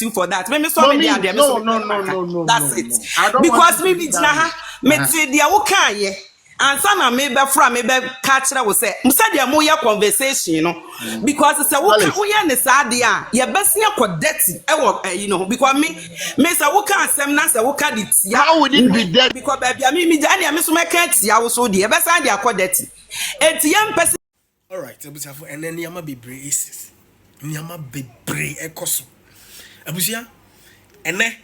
You for that. Maybe so many are there. No. That's it. Because maybe me say dia wo kan ye. Ansa na me be fra me be catch that we say. Msa dia mo ya conversation, you know. Because say wo ya ne sa de a ye bese akọ dirty. You know, because me say wo kan asem na say wo ka di tia. How would it be dirty? Because baby me jani me so me kan tia wo so de ye bese de akọ dirty. Enti ye mpese. All right, abusafo ene niama bebre isis. Niama bebre ekoso. Abusia ene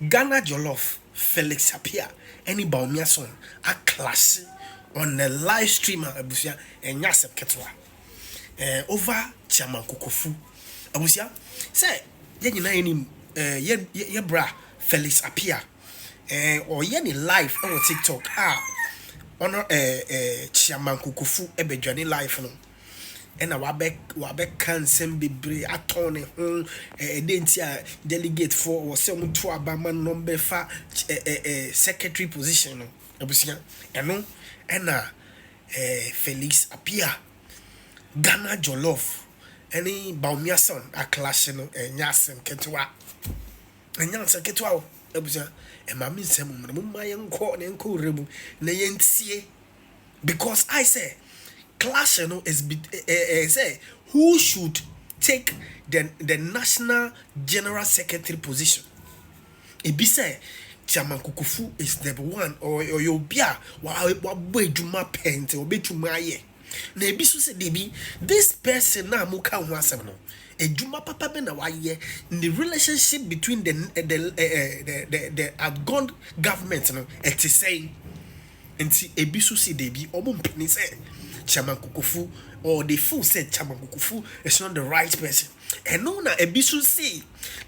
Ghana Jollof Felix Appiah any BAWUMIA son a class on the live streamer abusia enya sep ketwa over chairman Kokofu abusia say ye nyina enim ye bra Felix Appiah or ye ni live on TikTok honor chairman Kokofu ebedwane live no ena wabe cancel bebre atone dentia delegate for or say to abama number fa secretary position no abusia eno ena Felix Appiah Ghana Jollof any BAWUMIA son a clash no nyasem ketwa abusia e mama nsem mo mayenko ne nko rebu na yentie because I say clash no is say who should take the national general secretary position. It be say Chairman Kokofu is the one or you be wa boy juma pent or be juma ye. Na ebi so say debi this person na mo ka ho asem no. E juma papa be na wa ye in the relationship between the outgone government no it is saying enti ebi so say debi omo mpini say Chairman Kokofu or the fool said Chairman Kokofu is not the right person. And no na ebisu say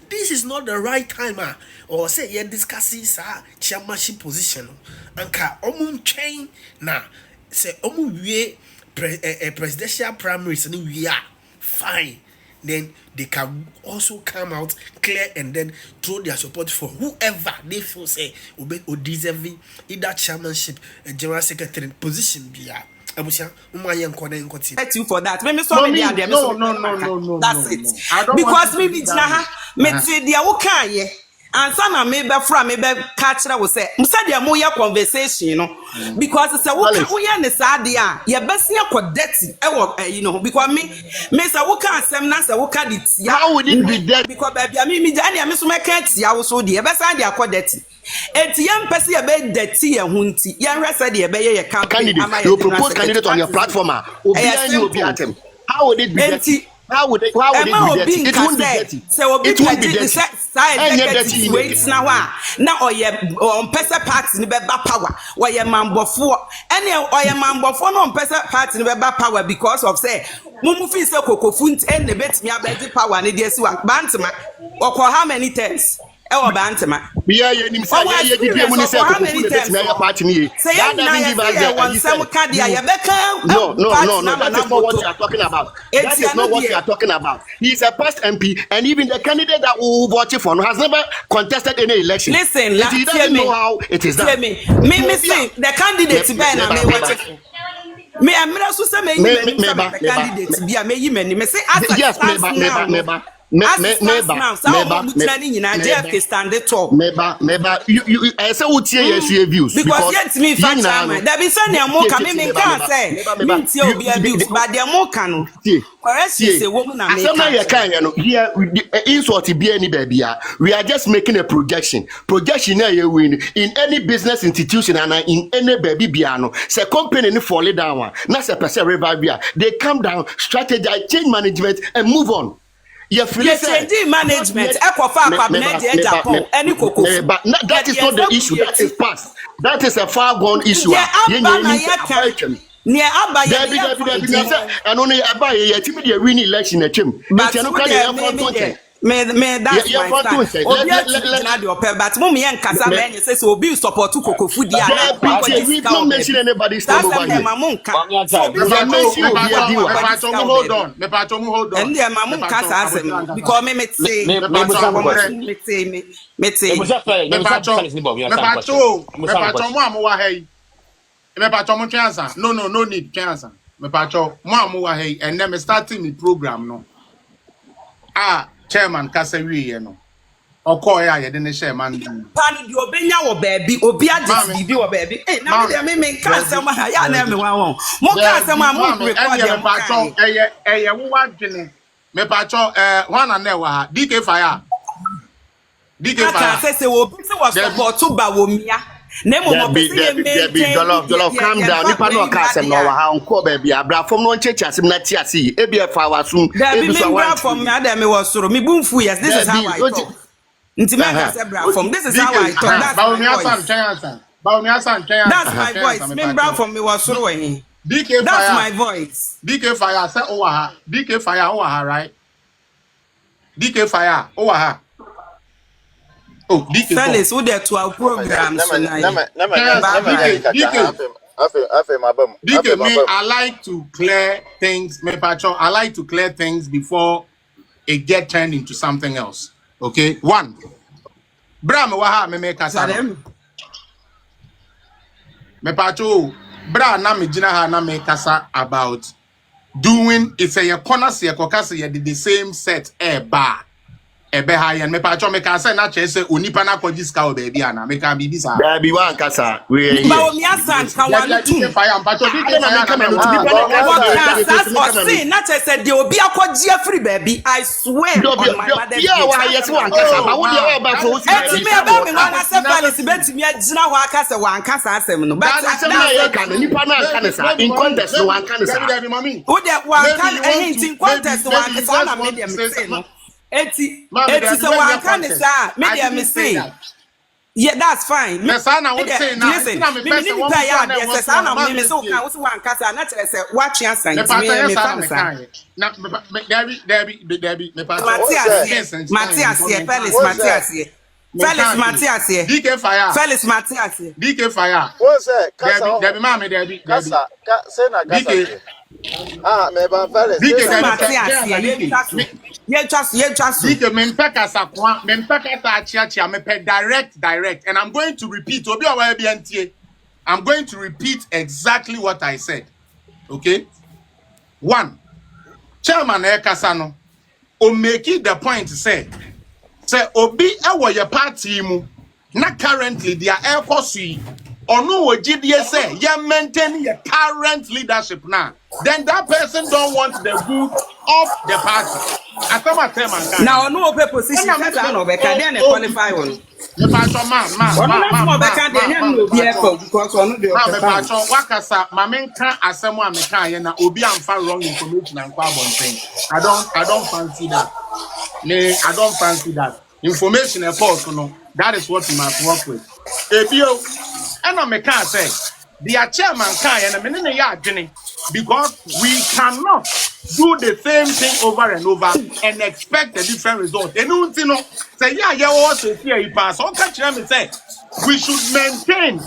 this is not the right time or say you're discussing chairmanship position. Anka omun chain na say omu we presidential primaries and we are fine. Then they can also come out clear and then throw their support for whoever they feel say or deserving either chairmanship and general secretary position be abusia Thank you for that. Maybe so many are there. No. That's it. Because maybe me say dia wo kan ye. Ansa na me be fra me be catch that we say. Msa dia mo ya conversation, you know. Because say wo ya ne sa de a ye bese akọ dirty. You know, because me say wo kan asem na say wo ka di tia. How would it be dirty? Because baby me jani me so me kan tia wo so de ye bese de akọ dirty. Enti yam pese ye be dirty ye hunti. Ye resa de ye be ye campaign. You propose candidate on your platform. How would it be dirty? How would it be dirty? It won't be dirty. It won't be dirty. Wait now or ye on pesa party ni beba power. Or ye mambofo. Any or ye mambofo no on pesa party ni beba power because of say mumu fi se Kokofu and the bet me abeti power ni dey si wa bantama. Or how many times? Ewo bantama. Yeah, you nim say yeah you dey money say Kokofu dey bet me your party ni. That doesn't give us No, that is not what you are talking about. That is not what you are talking about. He is a past MP and even the candidate that will vote for has never contested any election. Listen, he doesn't know how it is done. Me say the candidate Ben and me watch. Me amira so say me the candidate bia me yi mani me say yes you I say what your views because yet me fan chairman there be say na mo ka me can say me tie obi abuse but there mo ka no correct say woman na me can here insult be any baby we are just making a projection na you win in any business institution and in any baby biano say company ni fall down na say person revive they come down strategize change management and move on. Yes, management. But that is not the issue. That is past. That is a far gone issue. Near and only about a winning election at him. But you know, that's but mommy and Casaman says will be support to Kokofu. We don't mention anybody's name over here. Hold on. And there, Mamun Casa because me say no need chance. Me pacho mo and then me starting the program no. Chairman Kasewi no. Oko ya ye de share man. Pan di obenya wo baby, obi agent bibi wo baby. Eh, na me kan say ma ya na me wan. Mo kan say ma mo record dem pa cho eye wo wadwene. Me pa cho one na wa ha. DK Fire. DK Fire. Say obi say was support to BAWUMIA. Nemo mo be Jollof calm down. Nipa no ka asem no wa ha nko baby abra fom no nchechi asem na ti ase e bi efa wasum e bi so wa from me adam me was soro me bumfu yes this is how I talk. Intimate say bra from this is how I talk. That's BAWUMIA san that's my voice. Me bra from me was soro eh. DK Fire. That's my voice. DK Fire say o wa ha. DK Fire o wa ha right? DK Fire o wa ha. Oh, DK Felix, who there 12 programs tonight? DK, me, I like to clear things. Me patron, I like to clear things before it get turned into something else. Okay, one. Bra me waha me make kasa. Me patron, bra na me jina ha na me kasa about doing. It's a corner se kokasa ye the same set bar. Ebe high and me patcho me can say na chese onipa na kwaji ska o baby ana me can be this ha baby wan kasa we here BAWUMIA san kan wan tu fire am patcho bi na me come na kasa say na chese de obi akwaji afri baby I swear on my mother yeah wa yes wan kasa ba wo de wa ba for eti me ba me wan say Felix betimi agina ho akasa wan kasa asem no but na ye kan nipa na kan sa in contest no wan kan sa wo de wan kan in contest wan kasa na me dem say no Eti so one can say media me say yeah that's fine me say na what say na listen me need pay ya dey say na me so kan wo one kasa na tell say watch answer me fan na Debbie me pa Matthias here Felix Matthias here DK Fire DK Fire what say kasa Debbie mama Debbie kasa say na kasa me ban Felix DK Matthias here yeah just DK me kasa kwa me kasa chia me pe direct and I'm going to repeat obi o wa bia ntie I'm going to repeat exactly what I said. Okay? One, chairman kasa no o make the point say obi e your party mu na currently they are air cosi ono ogidie say you maintain your current leadership now then that person don't want the good of the party asama tell man now ono open position that's no be can dey qualify one me pastor man be can dey no be echo because ono dey me pastor wakasa ma menka asemo a meka ye na obi amfa wrong information and kwa bonten I don't fancy that. I don't fancy that. Information and false, no. That is what we must work with. If you and I can say the chairman can and a minute yard because we cannot do the same thing over and over and expect a different result. And you know, say yeah, also here you pass. All catch them say we should maintain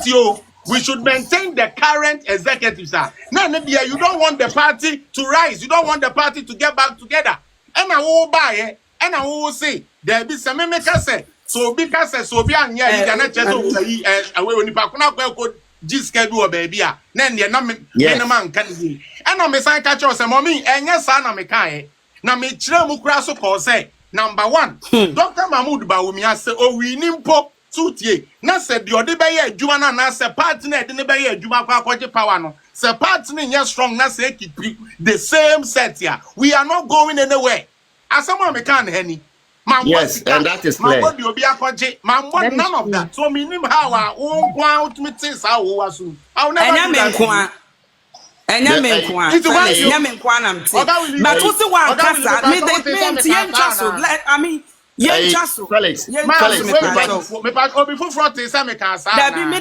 the current executives. Now, you don't want the party to rise. You don't want the party to get back together. And I will buy it. And I will say there be some maker say so because so be an yeah you cannot just away when you back now go G schedule baby then the man can be and I'm a sign catch us mommy and yes na me kan na me kire mu kura so call say number 1 Dr. Mahmoud BAWUMIA say o we nimpo tutie na say the ode be ye adwuma na say partner de ne be ye adwuma kwa akwaje power no say partner yes strong na say keep the same set here we are not going anywhere. As someone me can henny. Yes, and that is clear. None of that. So meaning how I won't go out with things how was I'll never do that. But what's the one casa? I mean, Felix, before front is me can say. Me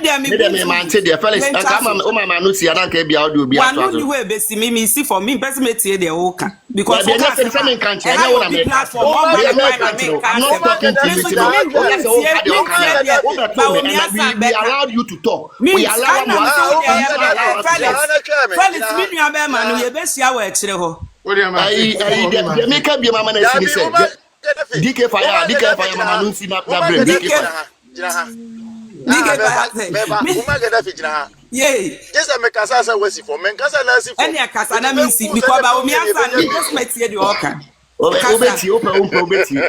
man say there Felix, and come o mama no see adan ka bia audio bia to. One you wey be see me see for me person me tie there o kan because we can say me can change na one platform I'm not talking to you. We allowed you to talk. We allow you. Felix me nua be ma no ye be sia wa akire ho. I make up your mama na say DK Fire mama no see na brain DK Fire yay just make us say we see for men kasa na see for any kasa na me see because BAWUMIA san no just met here the oka obeti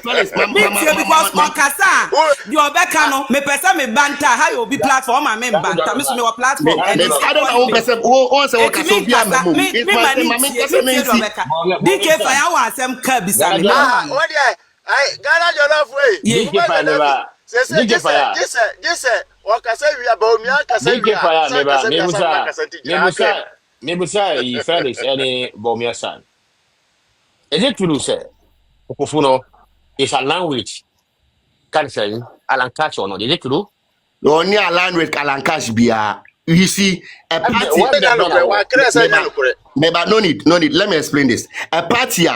Felix mama because on kasa The Obeka no, me person me banter. How you be platform and me banter. Me so me platform. I don't know person who say what Sophia memo. It's my Obeka. DK Fire was some kabisa me. What there? I Ghana Jollof way. DK Fire never. DK Fire. This what can say we are BAWUMIA can say DK Fire never. Mebusa Felix any BAWUMIA son. Is it true say Kokofu no is a language can say Alankash or not? Is it true? Only a land with Alankash bia. You see, a party. Maybe no need. Let me explain this. A party,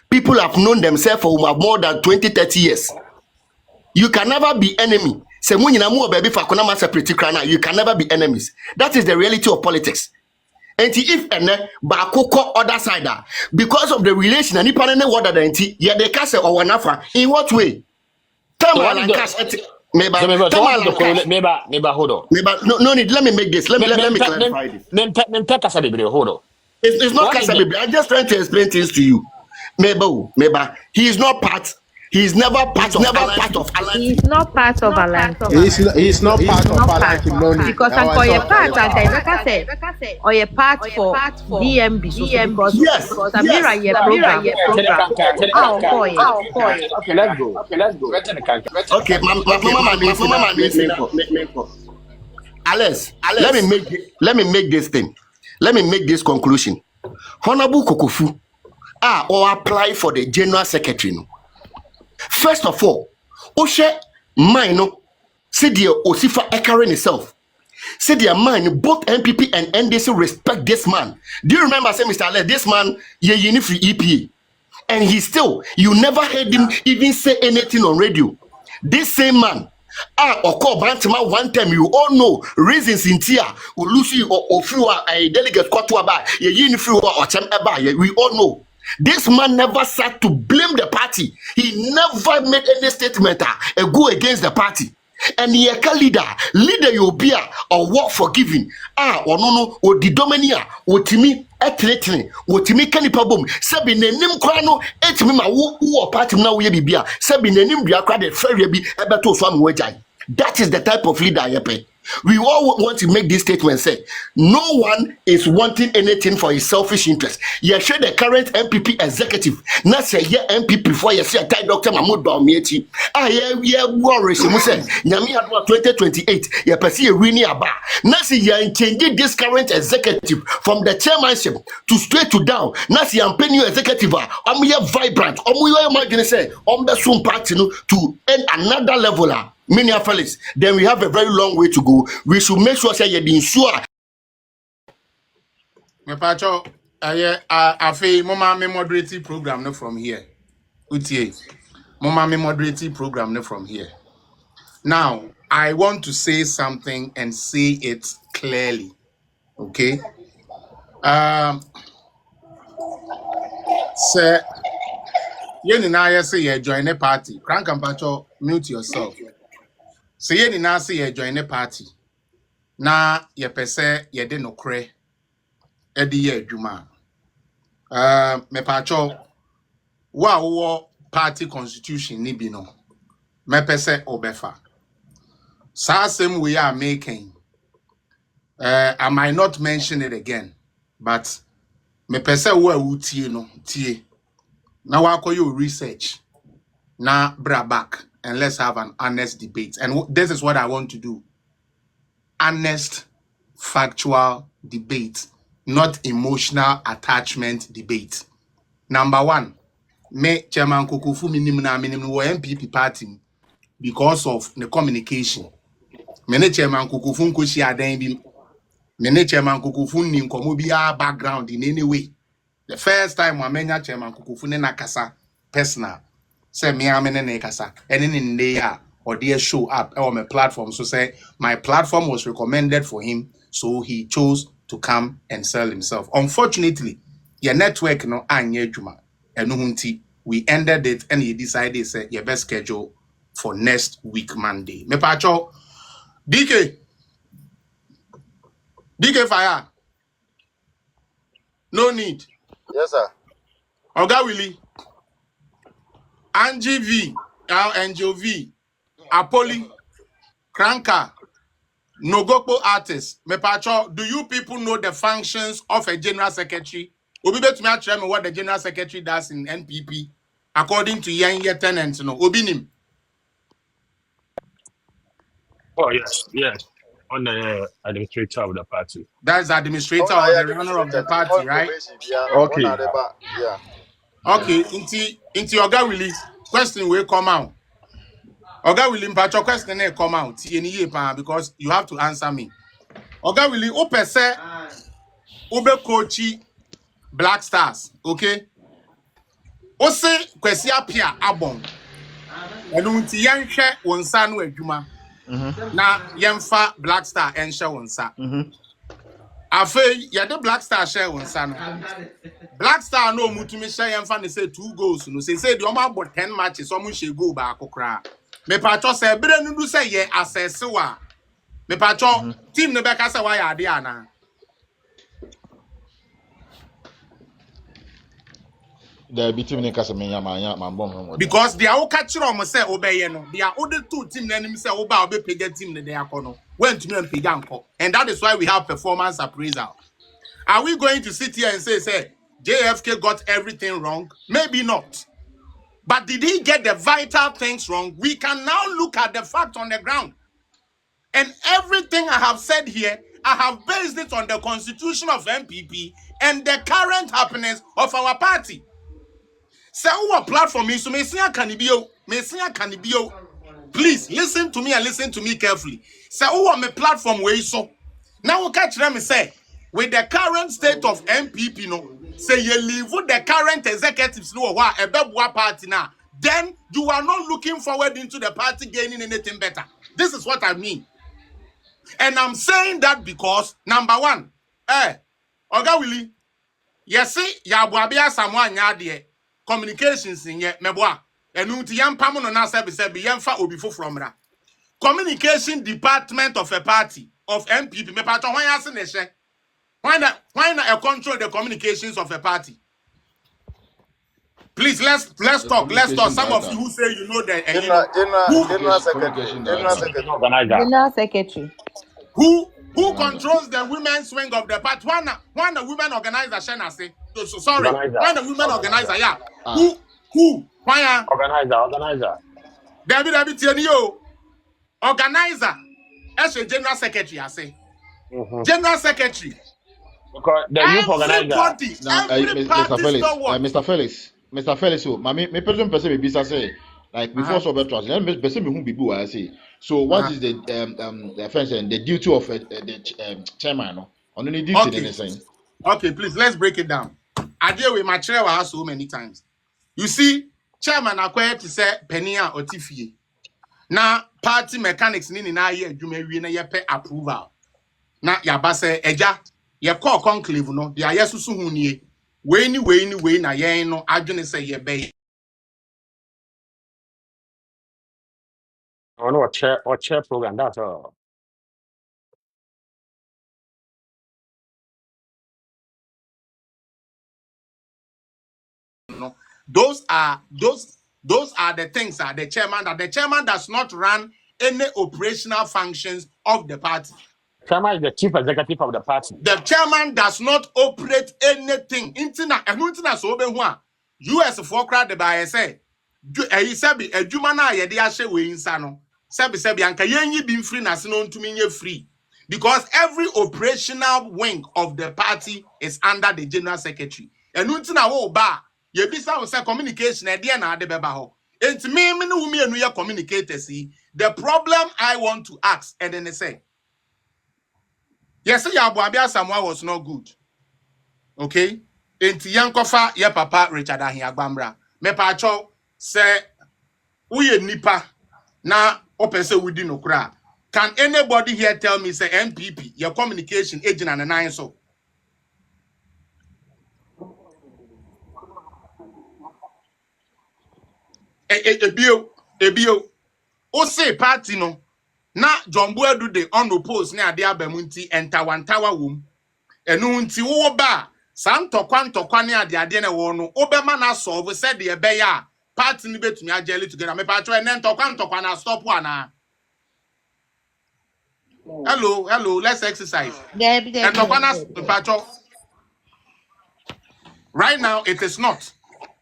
people have known themselves for more than 20-30 years. You can never be enemy. Say when you know baby for konama separate crana, you can never be enemies. That is the reality of politics. And if bakoko other side because of the relation and ipanene water the enti yeah they can say or wanafa in what way? Tell me maybe hold on. No need. Let me make this. Let me clarify this. Hold on. It's not Kasabibi. I'm just trying to explain things to you. Maybe he is not part. He's never part of Alliance. He's not part of Alliance. He's not part of Alliance. Because I'm for your part, and like I said, or your part for DMB. Because Amira, your program. Okay, let's go. Okay, Mama, Alice, let me make this thing. Let me make this conclusion. Honorable Kokofu, or apply for the general secretary. No. First of all, Oshe mine no see the Osifa echoing itself. See their mind, both MPP and NDC respect this man. Do you remember saying, Mr. Ale, this man ye free EPA? And he still, you never heard him even say anything on radio. This same man, or call Bantima one time, you all know reasons in Tia, or Lucy or Fua, a delegate Kotwaba, ye free or Cham Aba, we all know. This man never sat to blame the party. He never made any statement a go against the party. And he a leader you be or work for giving. Or no, or the domania, or Timmy, threatening, or Timmy Kenny Pabum, Sabin Nim Crano, Etmima, who party now we be, Sabin Nim Biacra, Ferry be about to swam wejai. That is the type of leader you pay. We all want to make this statement say no one is wanting anything for his selfish interest. You share the current MPP executive. Not say yeah MPP before you say Dr. Mahmoud BAWUMIA. Yeah worry. She say Nyami had 2028. You perceive a winning aba. Not say you changing this current executive from the chairmanship to straight to down. Not say I'm paying you executive. Vibrant. You imagine say the soon party to end another level. Many Felix, then we have a very long way to go. We should make sure that you're sure. Me pacho, afi mama me moderating program no from here. Utie, mama me moderating program no from here. Now, I want to say something and say it clearly. Okay? Sir, you and say you join a party. Crank and pacho, mute yourself. So ye na say ye join a party. Na ye pese ye de no kre. Edi ye adwuma. Me pacho wo party constitution ni bi no. Me pese obefa. Sa same we are making. I might not mention it again, but me pese wo utie no tie. Na wa koyo research. Na bra back. And let's have an honest debate. And this is what I want to do. Honest, factual debate, not emotional attachment debate. Number one, me Chairman Kokofu minimum MPP party because of the communication. Me Chairman Kokofu nkoshi adan bi. Me Chairman Kokofu ni nkomo bia background in any way. The first time I menya Chairman Kokofu na kasa personal. Say me amene ne kasa ene in there or there show up on my platform. So say my platform was recommended for him, so he chose to come and sell himself. Unfortunately, your network no anye juma enu we ended it and he decided say your best schedule for next week Monday. Me pacho DK fire. No need. Yes, sir. Oga Willie. Angie V, NGOV, Apoli, Kranka, Nogopo artists. Me pacho, do you people know the functions of a general secretary? Obi bet me tell me what the general secretary does in NPP according to Yan tenants. No, Obinim. Oh, yes, yes. On the administrator of the party. That's the administrator Oh, or I the runner of the administrator. The more party, right? information, yeah. Okay. Yeah. Okay, into Oga Willie, question will come out. Oga Willie, mpacho question will come out. Because you have to answer me. Oga Willie, ope se ube coachi Black Stars, okay? Ose Kwesi Appiah abon. Enu nti yenhwe wonsa no adwuma. Na yemfa Black Star enhwe wonsa. Afei yade Black Star share wonsa no. Black Star no mutumi share yemfa ne say 2 goals no. Say the omo about 10 matches omo share goal ba akokra. Me pacho say bere nudu say ye assess wa. Me pacho team ne beka say wa ya ade ana. Because they are catch on say obey no. They are other 2 team name say oba obe pega team ne dey akono. When to me and piganko. And that is why we have performance appraisal. Are we going to sit here and say JFK got everything wrong? Maybe not. But did he get the vital things wrong? We can now look at the fact on the ground. And everything I have said here, I have based it on the constitution of MPP and the current happiness of our party. So our platform is please listen to me and listen to me carefully. So our platform where so now we catch them and say with the current state of MPP no say you leave with the current executives no wa ebebua party now, then you are not looking forward into the party gaining anything better. This is what I mean. And I'm saying that because number 1, Oga Willie, yes, ya buabia samwa nyade communications in ye meboa enu ti yam pam no na se be yemfa obi fofromra communication department of a party of MPP me patron wan ase ne hye why not control the communications of a party. Please let's talk some of you who say you know that General secretary. Who controls the women's wing of the party? One the women organizer Shena say. Sorry. One the women organizer, yeah. Who? Why? Organizer. David Tienio. Organizer. As a general secretary, I say. General secretary. Because the youth organizer. Mr. Felix, so my person be say like before so trust. Let person who be I say. So what is the the duty of the chairman? No, on any duty anything. Okay, please let's break it down. I deal with my chair so many times. You see, chairman acquired to say Penia or Tiffy. Now party mechanics na ye adwuma wie na ye pe approval. Na yaba say eja ye call conclave no, dia yesusu hu nie. We na yen no adwene say ye be. I know what chair program that's all. No, those are the things that the chairman does not run any operational functions of the party. Chairman is the chief executive of the party. The chairman does not operate anything. Intina so be ho US for crowd the by say e sabi adwuma na ye de ahye we insa no sabi anka yenyi bi free na se no ntumi nye free because every operational wing of the party is under the general secretary. Intina wo ba ye bisa wo say communication e de na ade beba ho. Enti me no wumi enu ye communicators. The problem I want to ask and then they say yes, your Abia Samoa was not good. Okay? Enti yankofa ye papa Richard Ahiagbambra. Me pacho say uye nipa na opese wudi no kra. Can anybody here tell me say MPP your communication agent and nine so? Ebio. O say party no. Na Jombo do the unopposed na ade abamunti entawantawa wom enu nti wo ba san tokwa ne ade na wo no obema na solve said de be ya party ni betumi ageli together me pa cho enen tokwa na stop one. Hello, let's exercise. And tokwa right now it is not.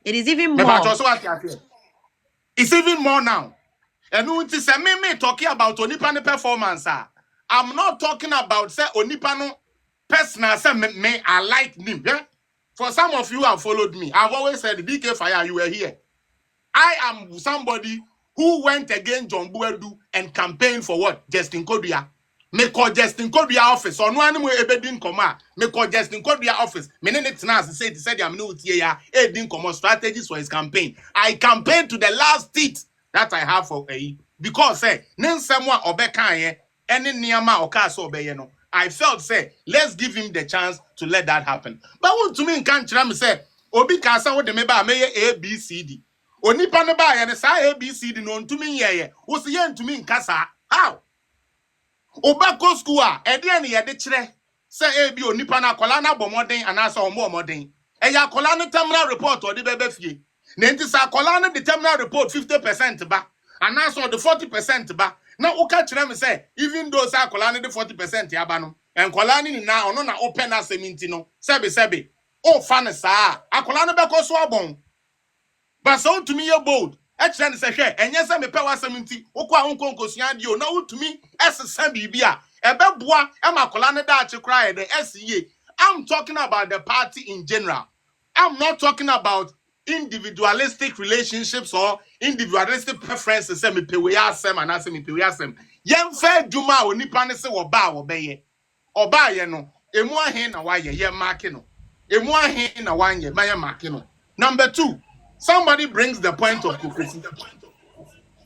It is even Me more. pa cho so what you say. It's even more now. And when it say me talking about onipa ne performance I'm not talking about say onipa no personal say me I like him. Yeah? For some of you who have followed me, I've always said DK Fire, you were here. I am somebody who went against John Buedu and campaigned for what? Justin Kodria. Me call Justin Kodria office. Or no animal ebedin koma. Me call Justin Kodria office. Me nene tinas said I'm no tia edin koma strategies for his campaign. I campaigned to the last teeth that I have for Ay3Hu. Because say nen someone obeka any niyama okaso obeye no. I felt say let's give him the chance to let that happen. But what to me in country me say obi kasa wo de me ba me ABCD. Onipa no ba ye ne sa ABCD no ntumi yeye. Wo se ye ntumi nkasa. How? Obako school e de ne ye de kire say ebi onipa na akola na bomoden anasa omoden. E ya akola no terminal report o de bebe fie. Na enti sa akola no the terminal report 50% ba. Anasa the 40% ba. Na uka kire me say even though sa akola no the 40% ya ba no. Enkola ni na ono na open aseminti no. Sebe. O fa ne sa akola no be ko so abon. But so to me you're bold. Actually, say share. And yes, I'm a power 70. Okwa unko siadio. Now to me, bibia. Ebe boa. Ema kolane da cry the SCA. I'm talking about the party in general. I'm not talking about individualistic relationships or individualistic preferences. Say me pewe asem and asem me pewe asem. Yen fe juma onipa ne se wo ba wo beye. Oba ye no. Emu ahen na waye ye mark no. Emu ahen na wanye maye mark no. Number 2. Somebody brings the point of Kokofu.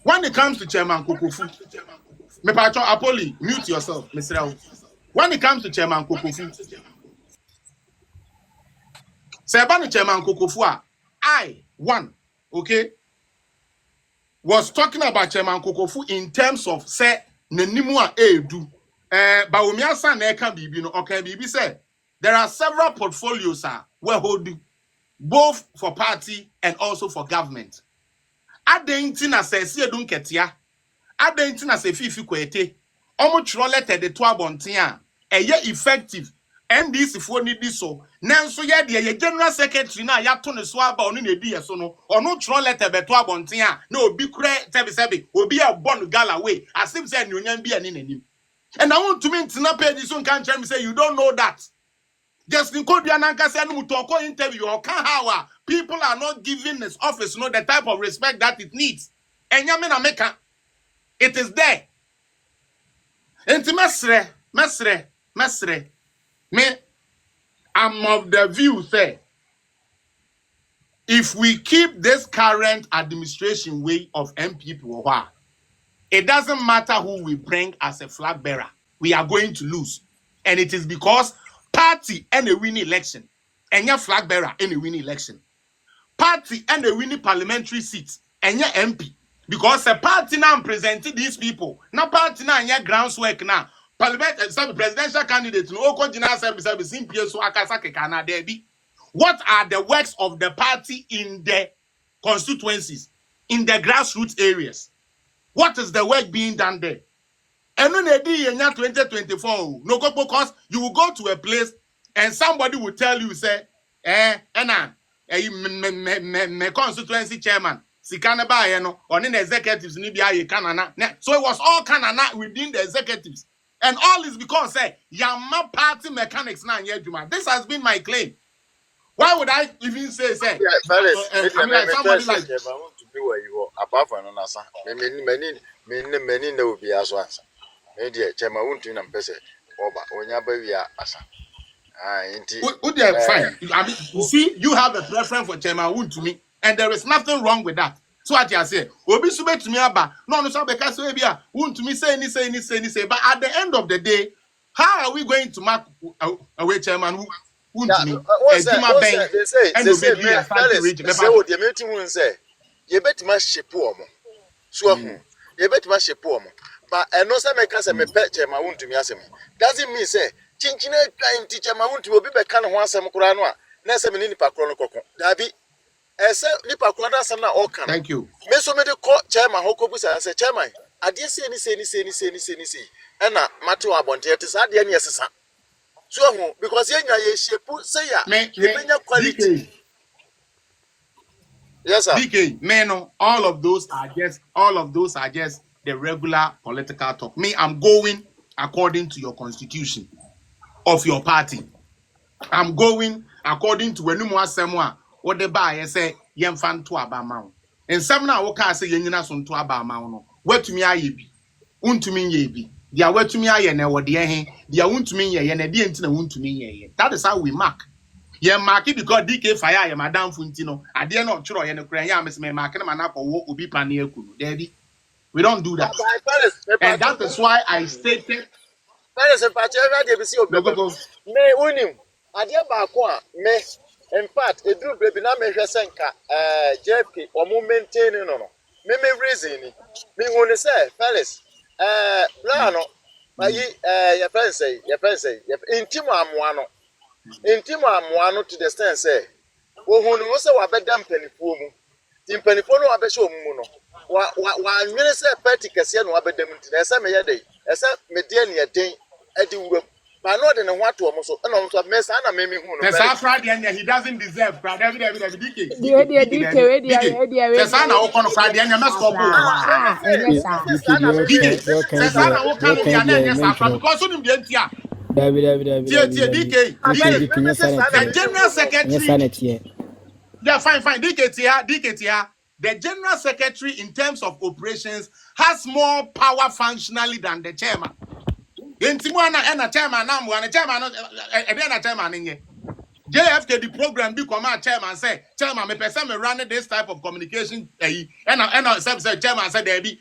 When it comes to Chairman Kokofu, me patron Apoli, mute yourself, Mr. L. When it comes to Chairman Kokofu, say about Chairman Kokofu, okay, was talking about Chairman Kokofu in terms of say nenimu Ay3Hu. Bawumia san na eka bibi no okay bibi say there are several portfolios where holding both for party and also for government. Adentina says Edun Ketia. Adentina say Fifi Kwete. Omo letter the 12 bontia. A year effective. And this if we need this so. Nanso ye general secretary na ya tone swaba onu ne di so no. Ono letter be 12 bontia. No obi kure sebi. Obi a born gala way. As if say nyonyam bi ani nanim. And I want to mean tina page so can tell me say you don't know that. Just in Kodia Nankasa Mutoko interview or how people are not giving this office the type of respect that it needs. And Yamina Meka, it is there. And Mesre, me, I'm of the view, say, if we keep this current administration way of MPP, it doesn't matter who we bring as a flag bearer, we are going to lose. And it is because party and a winning election, and your flag bearer in a winning election. Party and a winning parliamentary seat, and your MP. Because a party now presenting these people, now party now and your groundswork now. Parliament, presidential candidate, no service, so what are the works of the party in the constituencies, in the grassroots areas? What is the work being done there? And when they do in 2024, no go because you will go to a place and somebody will tell you, say, me constituency chairman, sikana ba no, or in the executives ni biya ye kanana. So it was all kanana within the executives. And all is because say Yama party mechanics na yejuma. This has been my claim. Why would I even say yeah, Felix, somebody like I want to be where you are. Apart from Nasa, many no be as once. Maybe Chairman won't in a person. When your baby are asa. Fine. I mean, you see, you have a preference for Chairman Woon to me, and there is nothing wrong with that. So what you say, Obi sube to me about no so because we be Woon to me say. But at the end of the day, how are we going to mark away Chairman Woon to me? They say, what the meeting will say. You bet my ship woman. So, you bet my ship woman. But I know some make us a pet Chairman Woon to me as me. Doesn't mean say. Chinchine trying teacher my own to be back can once some Kuranoa, Nessa Minini Pacrono Dabi. Ese nipa kwada sam na oka. Thank you. Me so me de call chairman hokobusa say chairman. Ade say ni. Ena mate wa bonte ete sa ade ne yesesa. So ho because yenya ye shepu say ya. Ye quality. DK. Yes sir. DK, man, all of those are just the regular political talk. Me, I'm going according to your constitution of your party. I'm going according to when you want someone what the buyer say yen fan to abamount. And some now okay say yen son to abamount. What to me I be? To me ye be. Dia what to me I na what the hen. Dia to me ye na the entina to me ye. That is how we mark. Ye mark it because DK fire ye madam Funtino. I dare not try and cry. Ya miss me mark na manako wo ubi panie kunu. Daddy, we don't do that. And that is why I stated. Paris and Pacheva de Bissi Go. Me unim. Adia Bakwa me. In fact, a group baby na me senka JFK or maintain no. Me reason me want say Felix Blano your friend say intimo amoano to the stand say wo hunu wo say wa bedam panifuo mu timpanifuo no wa be show mu no wa nwene say party kese no wa bedam ntina ese me yede ese me de ne yeden adi wuro but no de ne ho ato omo so na omo so me sa na me hu no the South he doesn't deserve crowd every DK Say na wo kono crowd enya me scope because unim de ntia DK the general secretary yeah fine DK tia the general secretary in terms of operations has more power functionally than the chairman. Ena chairman na mwana chairman na chairman ninge. JFK the program be come chairman say chairman me person me run this type of communication and say chairman said there be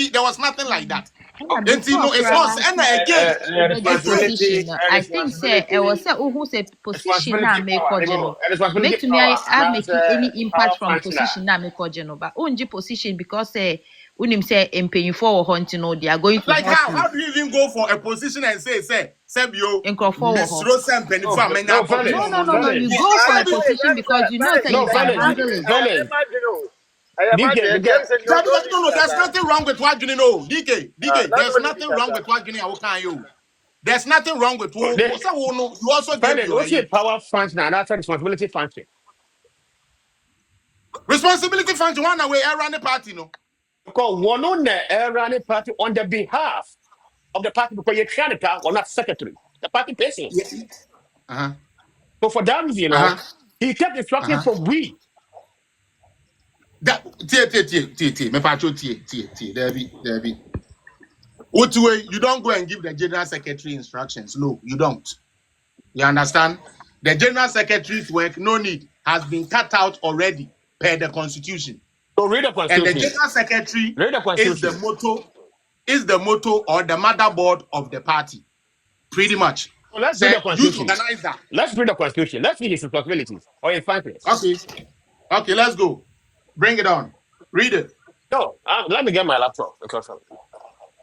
there was nothing like that. It's not responsibility. I think say it was say who say position na make no. Make to me I make any impact from position na make no, but only position because say unim say empanyfo wo hunting no they are going to like how do you even go for a position and say Sebio Miss Rosen Pennyfo no you go for a position because you know that you can handle it. No, there's nothing wrong with what you know. DK, there's nothing wrong with what you know. There's nothing wrong with what you also get. What's your power function and that's responsibility function? Responsibility function one away around the party, no. Because one on the running party on the behalf of the party because you're trying to or not secretary. The party person. So for that reason, he kept instructing from we. That me pacho there be. What way you don't go and give the general secretary instructions? No, you don't. You understand? The general secretary's work, no need, has been cut out already per the constitution. So read the constitution. And the general secretary is the motto or the motherboard of the party, pretty much. So let's read the constitution. Let's read the constitution. Let's see his responsibilities or his functions. Okay, let's go. Bring it on. Read it. No, let me get my laptop.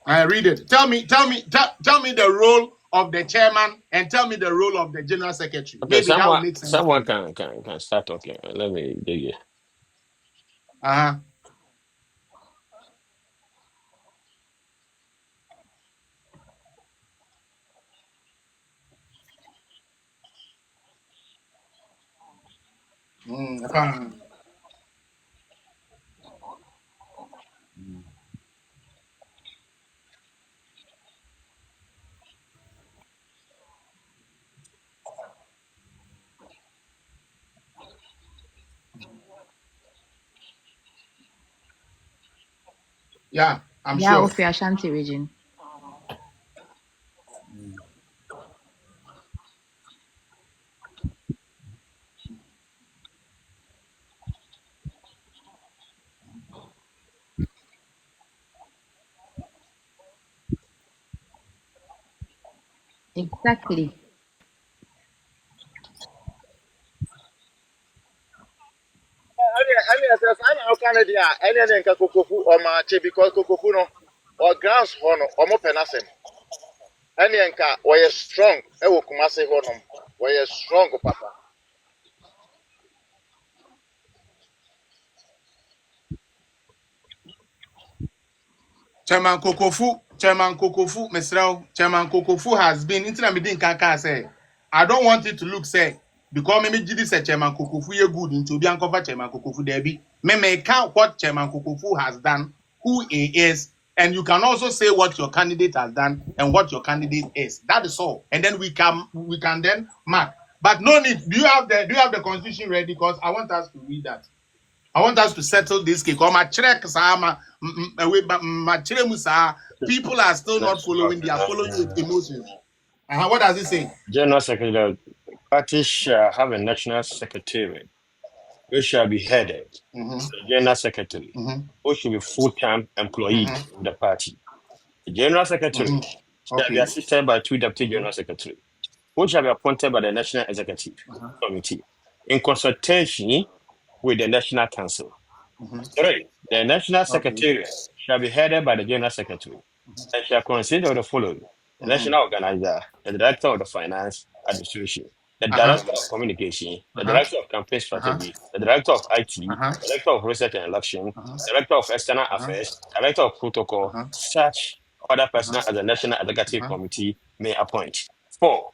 I read it. Tell me the role of the chairman and tell me the role of the general secretary. Okay, someone can start talking. Let me dig it. Yeah, I'm sure. Yeah, of the Ashanti region. Exactly. I Kokofu or Mache because Kokofu no or grounds hono or more penasem. Any anka or strong, I will come say honum, where strong papa. Chairman Kokofu, Mesrel, Chairman Kokofu has been into the meeting. Kaka say, I don't want it to look say because maybe GD say Chairman Kokofu ye good into be uncover Chairman Kokofu Debbie. Me count what Chairman Kokofu has done, who he is, and you can also say what your candidate has done and what your candidate is. That is all, and then we can then mark. But no need. Do you have the constitution ready? Because I want us to read that. I want us to settle this case. People are still not following. They are following with emotions. What does it say? General Secretary, party shall have a national secretariat, which shall be headed by the General Secretary, who should be full-time employee of the party. The General Secretary shall be assisted by 2 Deputy General Secretary, who shall be appointed by the National Executive Committee in consultation with the National Council. 3. The National Secretariat shall be headed by the General Secretary and shall consist of the following: the National Organizer, the Director of the Finance Administration, the Director of Communication, the Director of Campaign Strategy, the Director of IT, Director of Research and Election, Director of External Affairs, Director of Protocol, such other personnel as the National Executive Committee may appoint. 4.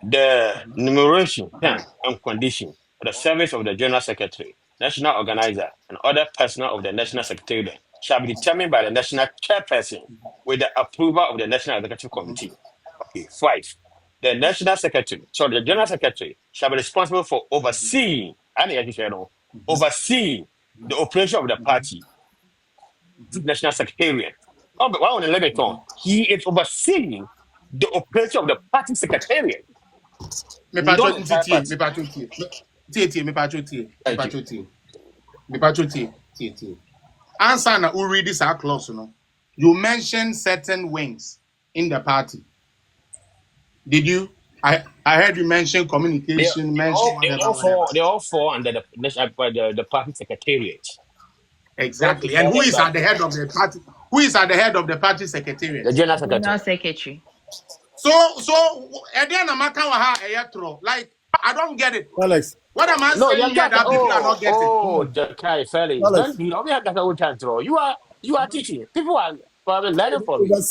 The numeration, term, and condition for the service of the General Secretary, National Organizer, and other personnel of the National Secretariat shall be determined by the National Chairperson with the approval of the National Executive Committee. Okay. 5. The National Secretary, so the General Secretary, shall be responsible for overseeing the operation of the party, the National Secretariat. He is overseeing the operation of the party secretariat. Me answer na who read this clause, no? You mentioned certain wings in the party. Did you? I heard you mention communication. They all fall under the party secretariat. Exactly. And who is at the head of the party? Who is at the head of the party secretariat? The General Secretary. So again, like, I don't get it. Alex. What am I saying here that people are not getting? Oh, Felix. You are teaching. People are probably learning from you.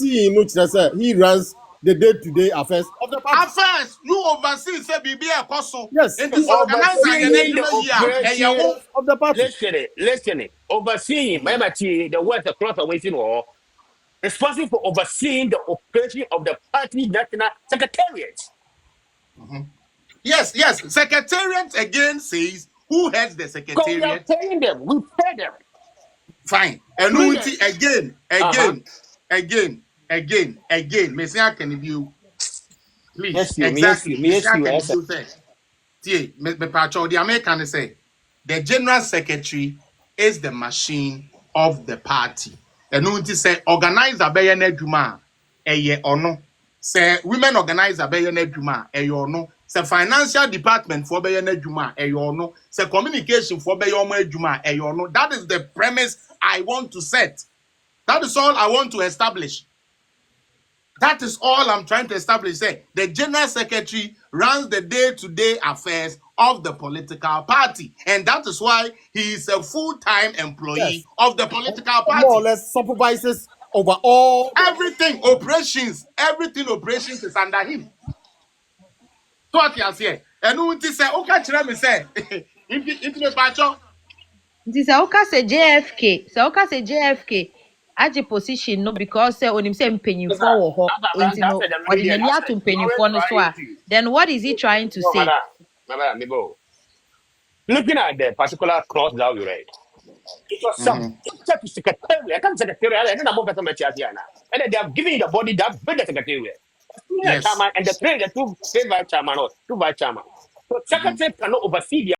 He runs the day-to-day affairs of the party. Affairs, you oversee say BBA Koso. Yes. Overseeing the operation of the party. Listen. Overseeing, the words across the waiting wall. Responsible for overseeing the operation of the party national secretariat. Yes. Secretariat again says who heads the secretariat. So we are paying them. We pay them. Fine. And again. Messiah can you please? Yes, exactly. Yes, the American say the general secretary is the machine of the party. And unti say organizer be na adwuma eye ono. Say women organizer be na adwuma eye ono. Say financial department for be na adwuma eye ono. Say communication for be omo adwuma eye ono. That is the premise I want to set. That is all I want to establish. That is all I'm trying to establish. Say the general secretary runs the day-to-day affairs of the political party, and that is why he is a full-time employee of the political party. More or less supervises over all everything operations is under him. So what you say? And who say, okay, tell me say, if the patcho. This say JFK. Aji position no because onim say mpanyimfo wo ho enti no ordinary ato mpanyimfo no so a then what is he trying to say? Looking at the particular clause that we read, it was some secretary. I can't secretariat, and then I'm over to and then they have given you the body that build the secretariat. Yes. And the two vice chairman or two vice chairman. So secretary cannot oversee the